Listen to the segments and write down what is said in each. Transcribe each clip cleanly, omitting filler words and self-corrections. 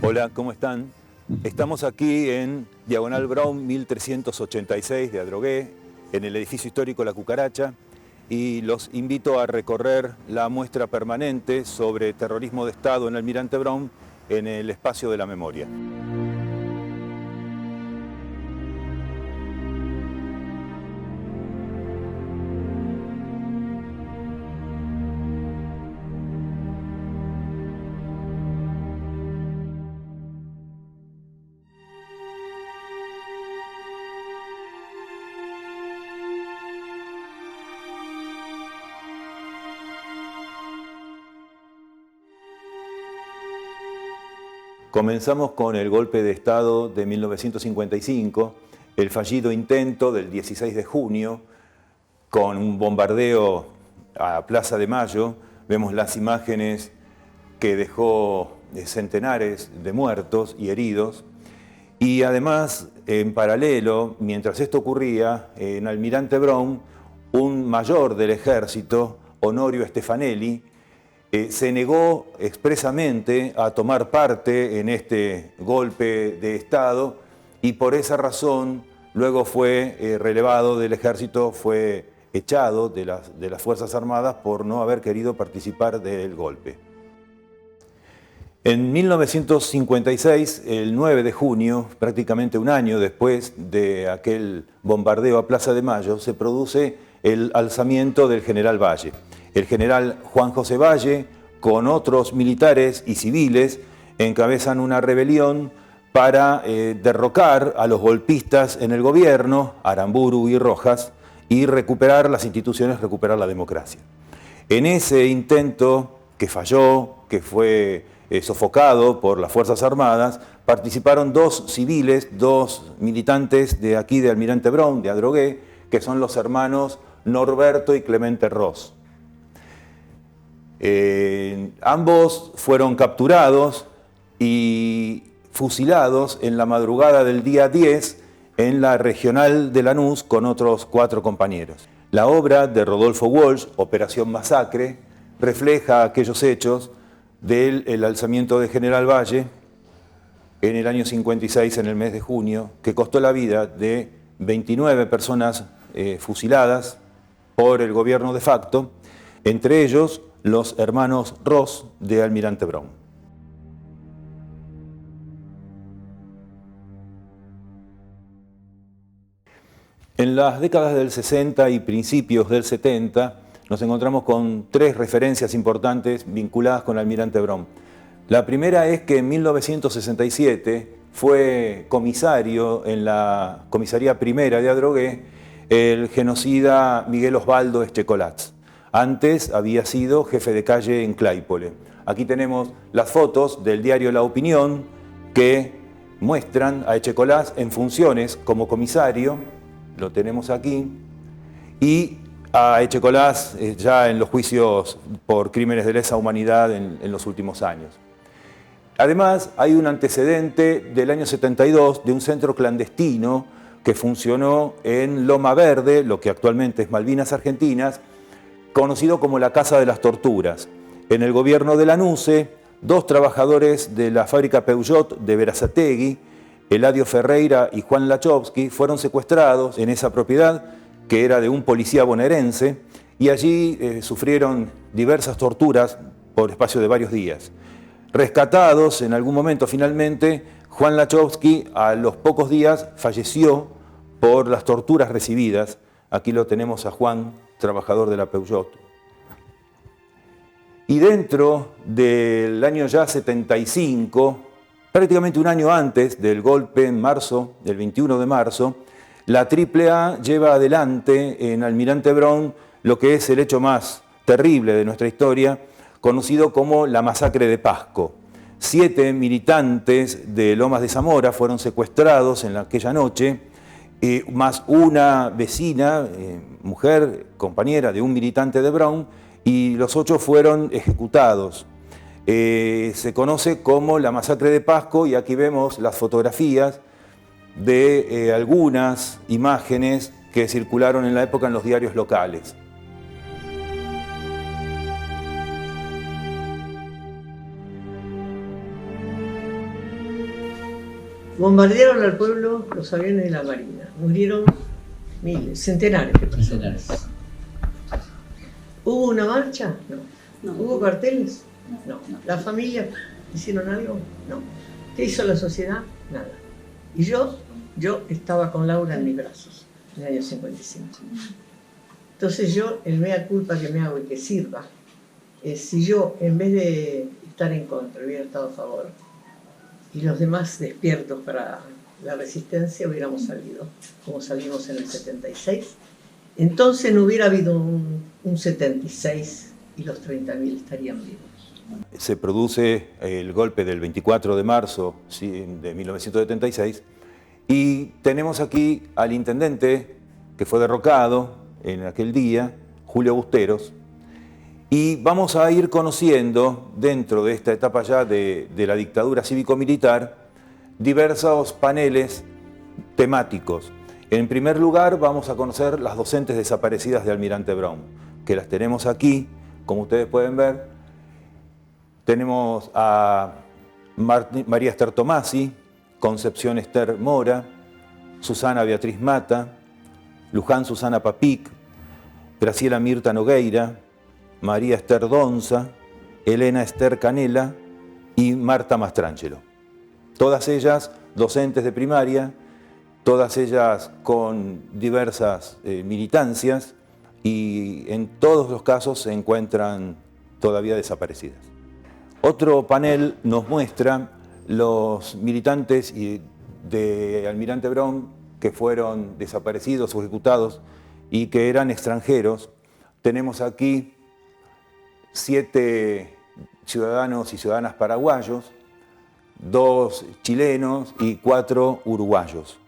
Hola, ¿cómo están? Estamos aquí en Diagonal Brown 1386 de Adrogué, en el edificio histórico La Cucaracha, y los invito a recorrer la muestra permanente sobre terrorismo de Estado en Almirante Brown en el espacio de la memoria. Comenzamos con el golpe de Estado de 1955, el fallido intento del 16 de junio, con un bombardeo a Plaza de Mayo. Vemos las imágenes que dejó centenares de muertos y heridos. Y además, en paralelo, mientras esto ocurría, en Almirante Brown, un mayor del ejército, Honorio Stefanelli, se negó expresamente a tomar parte en este golpe de Estado y por esa razón luego fue relevado del ejército, fue echado de las Fuerzas Armadas por no haber querido participar del golpe. En 1956, el 9 de junio, prácticamente un año después de aquel bombardeo a Plaza de Mayo, se produce el alzamiento del general Valle. El general Juan José Valle, con otros militares y civiles, encabezan una rebelión para derrocar a los golpistas en el gobierno, Aramburu y Rojas, y recuperar las instituciones, recuperar la democracia. En ese intento que falló, que fue sofocado por las Fuerzas Armadas, participaron dos civiles, dos militantes de aquí de Almirante Brown, de Adrogué, que son los hermanos Norberto y Clemente Ross. Ambos fueron capturados y fusilados en la madrugada del día 10 en la regional de Lanús con otros 4 compañeros. La obra de Rodolfo Walsh, Operación Masacre, refleja aquellos hechos del alzamiento de General Valle en el año 56, en el mes de junio, que costó la vida de 29 personas fusiladas por el gobierno de facto, entre ellos los hermanos Ross de Almirante Brown. En las décadas del 60 y principios del 70 nos encontramos con 3 referencias importantes vinculadas con Almirante Brown. La primera es que en 1967 fue comisario en la comisaría primera de Adrogué el genocida Miguel Osvaldo Echecolatz. Antes había sido jefe de calle en Claypole. Aquí tenemos las fotos del diario La Opinión que muestran a Echecolatz en funciones como comisario, lo tenemos aquí, y a Echecolatz ya en los juicios por crímenes de lesa humanidad en los últimos años. Además, hay un antecedente del año 72 de un centro clandestino que funcionó en Loma Verde, lo que actualmente es Malvinas Argentinas, conocido como la Casa de las Torturas. En el gobierno de Lanuse, 2 trabajadores de la fábrica Peugeot de Berazategui, Eladio Ferreira y Juan Lachowski, fueron secuestrados en esa propiedad, que era de un policía bonaerense, y allí sufrieron diversas torturas por espacio de varios días. Rescatados en algún momento finalmente, Juan Lachowski a los pocos días falleció por las torturas recibidas. Aquí lo tenemos a Juan, trabajador de la Peugeot. Y dentro del año ya 75, prácticamente un año antes del golpe en marzo, del 21 de marzo, la AAA lleva adelante en Almirante Brown lo que es el hecho más terrible de nuestra historia, conocido como la masacre de Pasco. 7 militantes de Lomas de Zamora fueron secuestrados en aquella noche, más una vecina, mujer, compañera de un militante de Brown, y los 8 fueron ejecutados. Se conoce como la masacre de Pasco y aquí vemos las fotografías de algunas imágenes que circularon en la época en los diarios locales. Bombardearon al pueblo los aviones de la Marina. Murieron miles, centenares de personas. ¿Hubo una marcha? No. ¿Hubo carteles? No. ¿Las familias hicieron algo? No. ¿Qué hizo la sociedad? Nada. Y yo estaba con Laura en mis brazos, en el año 55. Entonces yo, el mea culpa que me hago y que sirva, es si yo, en vez de estar en contra, hubiera estado a favor, y los demás despiertos para la resistencia hubiéramos salido, como salimos en el 76, entonces no hubiera habido un 76 y los 30.000 estarían vivos. Se produce el golpe del 24 de marzo de 1976 y tenemos aquí al intendente que fue derrocado en aquel día, Julio Busteros, y vamos a ir conociendo dentro de esta etapa ya de la dictadura cívico-militar diversos paneles temáticos. En primer lugar vamos a conocer las docentes desaparecidas de Almirante Brown, que las tenemos aquí, como ustedes pueden ver. Tenemos a María Esther Tomasi, Concepción Esther Mora, Susana Beatriz Mata, Luján Susana Papic, Graciela Mirta Nogueira, María Esther Donza, Elena Esther Canela y Marta Mastrangelo. Todas ellas docentes de primaria, todas ellas con diversas militancias y en todos los casos se encuentran todavía desaparecidas. Otro panel nos muestra los militantes de Almirante Brown que fueron desaparecidos o ejecutados y que eran extranjeros. Tenemos aquí 7 ciudadanos y ciudadanas paraguayos, 2 chilenos y 4 uruguayos.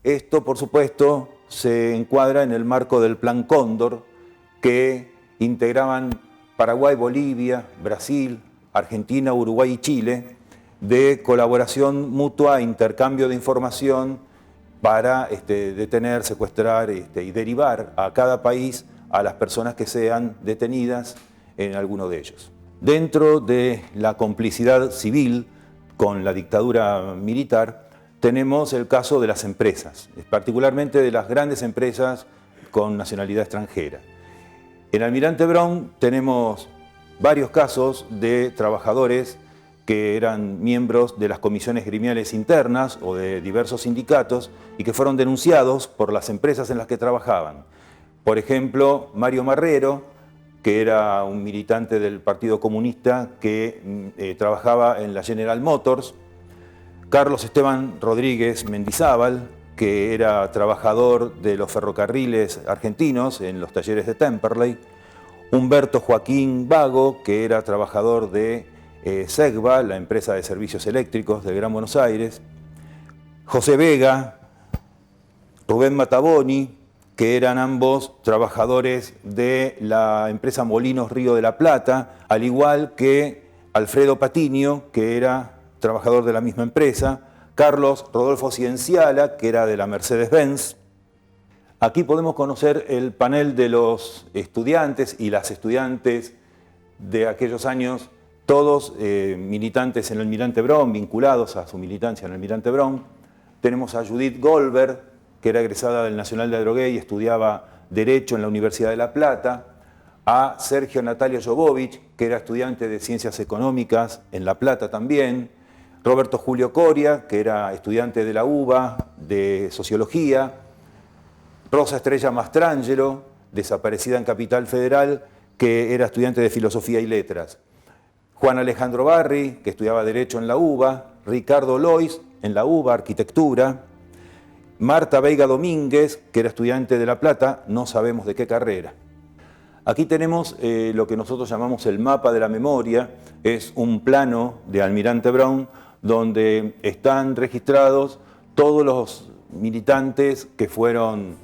Esto, por supuesto, se encuadra en el marco del Plan Cóndor que integraban Paraguay, Bolivia, Brasil, Argentina, Uruguay y Chile, de colaboración mutua e intercambio de información para detener, secuestrar y derivar a cada país a las personas que sean detenidas en alguno de ellos. Dentro de la complicidad civil con la dictadura militar, tenemos el caso de las empresas, particularmente de las grandes empresas con nacionalidad extranjera. En Almirante Brown tenemos varios casos de trabajadores que eran miembros de las comisiones gremiales internas o de diversos sindicatos y que fueron denunciados por las empresas en las que trabajaban. Por ejemplo, Mario Marrero, que era un militante del Partido Comunista que trabajaba en la General Motors, Carlos Esteban Rodríguez Mendizábal, que era trabajador de los ferrocarriles argentinos en los talleres de Temperley, Humberto Joaquín Vago, que era trabajador de SEGBA, la empresa de servicios eléctricos del Gran Buenos Aires, José Vega, Rubén Mataboni, que eran ambos trabajadores de la empresa Molinos Río de la Plata, al igual que Alfredo Patiño, que era trabajador de la misma empresa, Carlos Rodolfo Cienciala, que era de la Mercedes-Benz. Aquí podemos conocer el panel de los estudiantes y las estudiantes de aquellos años, todos militantes en el Almirante Brown, vinculados a su militancia en el Almirante Brown. Tenemos a Judith Goldberg, que era egresada del Nacional de Adrogué y estudiaba Derecho en la Universidad de La Plata, a Sergio Natalio Jovovich, que era estudiante de Ciencias Económicas en La Plata también, Roberto Julio Coria, que era estudiante de la UBA, de Sociología, Rosa Estrella Mastrangelo, desaparecida en Capital Federal, que era estudiante de Filosofía y Letras, Juan Alejandro Barri, que estudiaba Derecho en la UBA, Ricardo Lois, en la UBA, Arquitectura, Marta Veiga Domínguez, que era estudiante de La Plata, no sabemos de qué carrera. Aquí tenemos lo que nosotros llamamos el mapa de la memoria, es un plano de Almirante Brown donde están registrados todos los militantes que fueron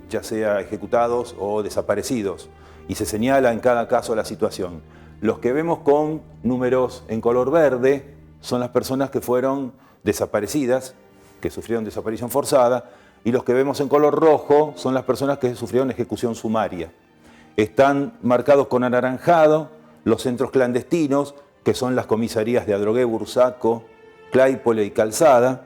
ya sea ejecutados o desaparecidos, y se señala en cada caso la situación. Los que vemos con números en color verde son las personas que fueron desaparecidas, que sufrieron desaparición forzada, y los que vemos en color rojo son las personas que sufrieron ejecución sumaria. Están marcados con anaranjado los centros clandestinos, que son las comisarías de Adrogué, Bursaco Claypole y Calzada,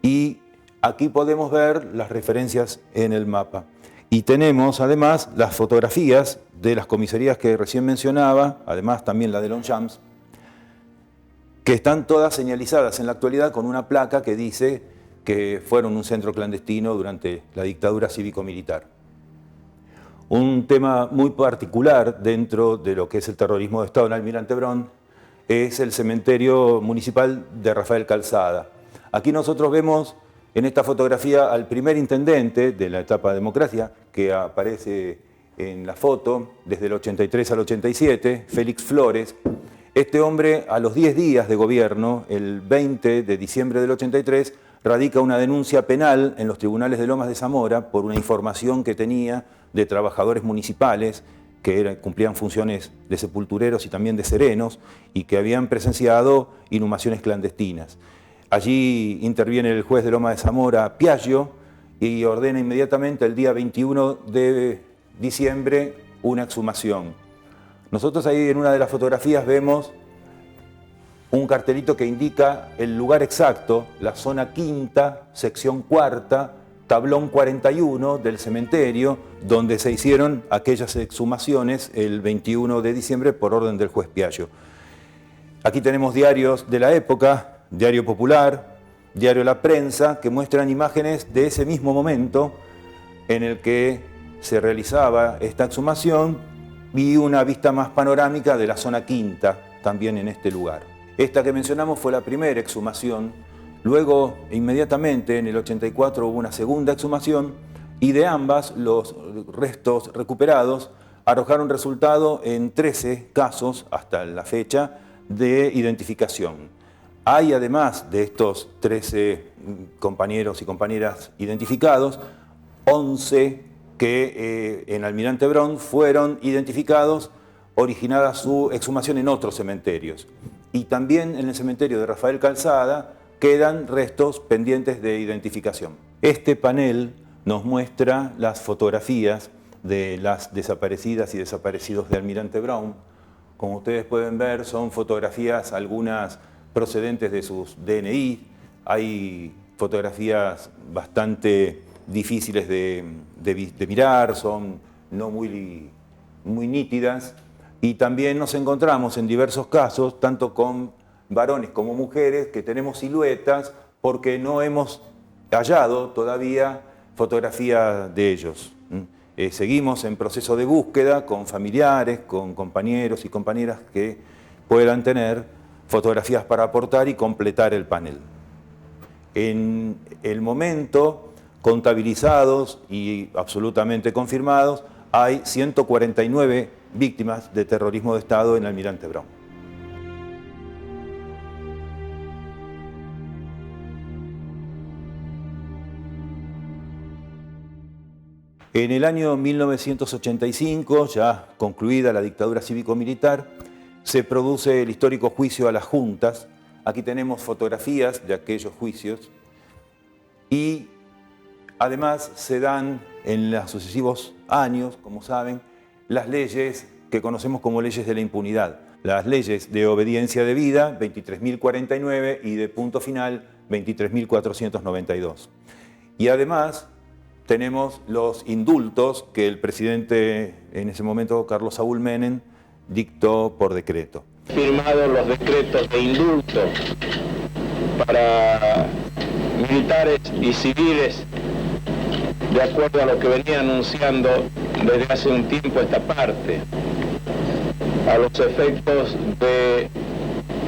y aquí podemos ver las referencias en el mapa. Y tenemos además las fotografías de las comisarías que recién mencionaba, además también la de Longchamps, que están todas señalizadas en la actualidad con una placa que dice que fueron un centro clandestino durante la dictadura cívico-militar. Un tema muy particular dentro de lo que es el terrorismo de Estado en Almirante Brown es el cementerio municipal de Rafael Calzada. Aquí nosotros vemos en esta fotografía al primer intendente de la etapa de democracia, que aparece en la foto desde el 83 al 87, Félix Flores. Este hombre, a los 10 días de gobierno, el 20 de diciembre del 83, radica una denuncia penal en los tribunales de Lomas de Zamora por una información que tenía de trabajadores municipales que cumplían funciones de sepultureros y también de serenos y que habían presenciado inhumaciones clandestinas. Allí interviene el juez de Lomas de Zamora, Piaggio, y ordena inmediatamente el día 21 de diciembre una exhumación. Nosotros ahí en una de las fotografías vemos un cartelito que indica el lugar exacto, la zona quinta, sección cuarta, tablón 41 del cementerio, donde se hicieron aquellas exhumaciones el 21 de diciembre por orden del juez Piaggio. Aquí tenemos diarios de la época, Diario Popular, Diario La Prensa, que muestran imágenes de ese mismo momento en el que se realizaba esta exhumación y una vista más panorámica de la zona quinta, también en este lugar. Esta que mencionamos fue la primera exhumación, luego inmediatamente en el 84 hubo una segunda exhumación y de ambas los restos recuperados arrojaron resultado en 13 casos hasta la fecha de identificación. Hay además de estos 13 compañeros y compañeras identificados, 11 que en Almirante Brown fueron identificados, originada su exhumación en otros cementerios. Y también en el cementerio de Rafael Calzada quedan restos pendientes de identificación. Este panel nos muestra las fotografías de las desaparecidas y desaparecidos de Almirante Brown. Como ustedes pueden ver, son fotografías algunas procedentes de sus DNI. Hay fotografías bastante difíciles de mirar, son no muy nítidas. Y también nos encontramos en diversos casos, tanto con varones como mujeres, que tenemos siluetas porque no hemos hallado todavía fotografía de ellos. Seguimos en proceso de búsqueda con familiares, con compañeros y compañeras que puedan tener fotografías para aportar y completar el panel. En el momento, contabilizados y absolutamente confirmados, hay 149 víctimas de terrorismo de Estado en Almirante Brown. En el año 1985, ya concluida la dictadura cívico-militar, se produce el histórico juicio a las juntas. Aquí tenemos fotografías de aquellos juicios y además se dan en los sucesivos años, como saben, las leyes que conocemos como leyes de la impunidad. Las leyes de obediencia debida, 23.049, y de punto final, 23.492. Y además tenemos los indultos que el presidente en ese momento, Carlos Saúl Menem, dictó por decreto. Firmados los decretos de indulto para militares y civiles, de acuerdo a lo que venía anunciando desde hace un tiempo esta parte, a los efectos de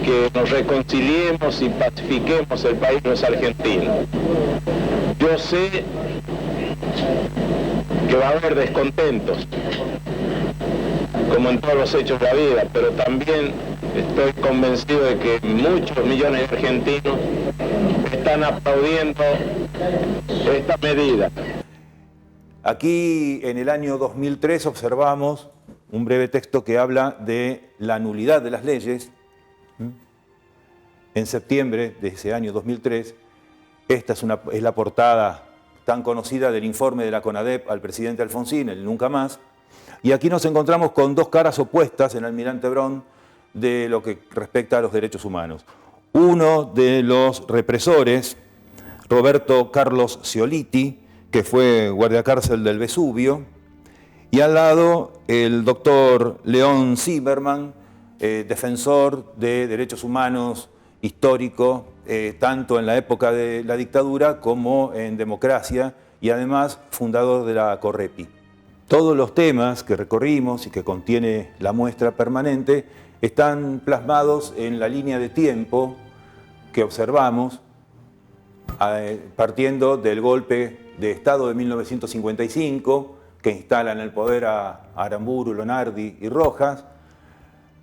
que nos reconciliemos y pacifiquemos el país los argentinos. Yo sé que va a haber descontentos, como en todos los hechos de la vida, pero también estoy convencido de que muchos millones de argentinos están aplaudiendo esta medida. Aquí en el año 2003 observamos un breve texto que habla de la nulidad de las leyes. En septiembre de ese año 2003, esta es la portada tan conocida del informe de la CONADEP al presidente Alfonsín, el Nunca Más. Y aquí nos encontramos con dos caras opuestas en Almirante Brown de lo que respecta a los derechos humanos. Uno de los represores, Roberto Carlos Sciolitti, que fue guardiacárcel del Vesubio, y al lado el doctor León Zimmerman, defensor de derechos humanos histórico, tanto en la época de la dictadura como en democracia, y además fundador de la Correpi. Todos los temas que recorrimos y que contiene la muestra permanente están plasmados en la línea de tiempo que observamos, partiendo del golpe de Estado de 1955, que instala en el poder a Aramburu, Lonardi y Rojas,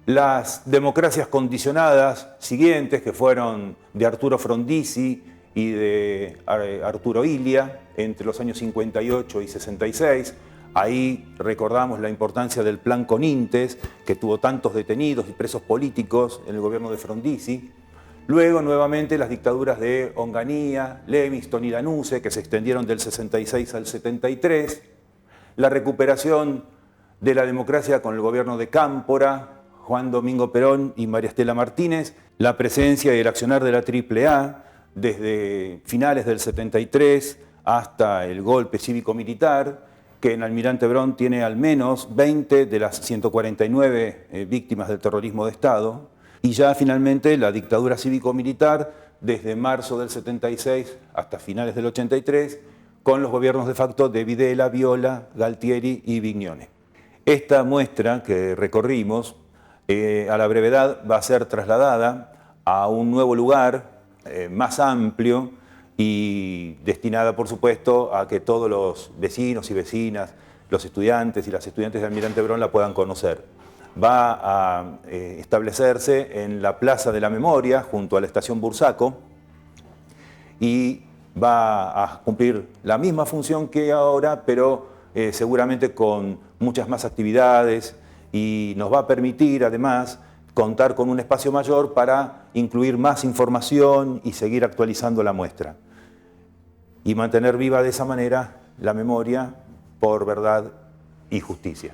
las democracias condicionadas siguientes, que fueron de Arturo Frondizi y de Arturo Illia, entre los años 58 y 66. Ahí recordamos la importancia del Plan Conintes, que tuvo tantos detenidos y presos políticos en el gobierno de Frondizi. Luego, nuevamente, las dictaduras de Onganía, Levingston y Lanusse, que se extendieron del 66 al 73. La recuperación de la democracia con el gobierno de Cámpora, Juan Domingo Perón y María Estela Martínez. La presencia y el accionar de la AAA desde finales del 73 hasta el golpe cívico-militar, que en Almirante Brown tiene al menos 20 de las 149 víctimas del terrorismo de Estado. Y ya finalmente la dictadura cívico-militar desde marzo del 76 hasta finales del 83, con los gobiernos de facto de Videla, Viola, Galtieri y Vignone. Esta muestra que recorrimos, a la brevedad va a ser trasladada a un nuevo lugar más amplio y destinada, por supuesto, a que todos los vecinos y vecinas, los estudiantes y las estudiantes de Almirante Brown la puedan conocer. Va a establecerse en la Plaza de la Memoria, junto a la estación Bursaco, y va a cumplir la misma función que ahora, pero seguramente con muchas más actividades, y nos va a permitir, además, contar con un espacio mayor para incluir más información y seguir actualizando la muestra. Y mantener viva de esa manera la memoria por verdad y justicia.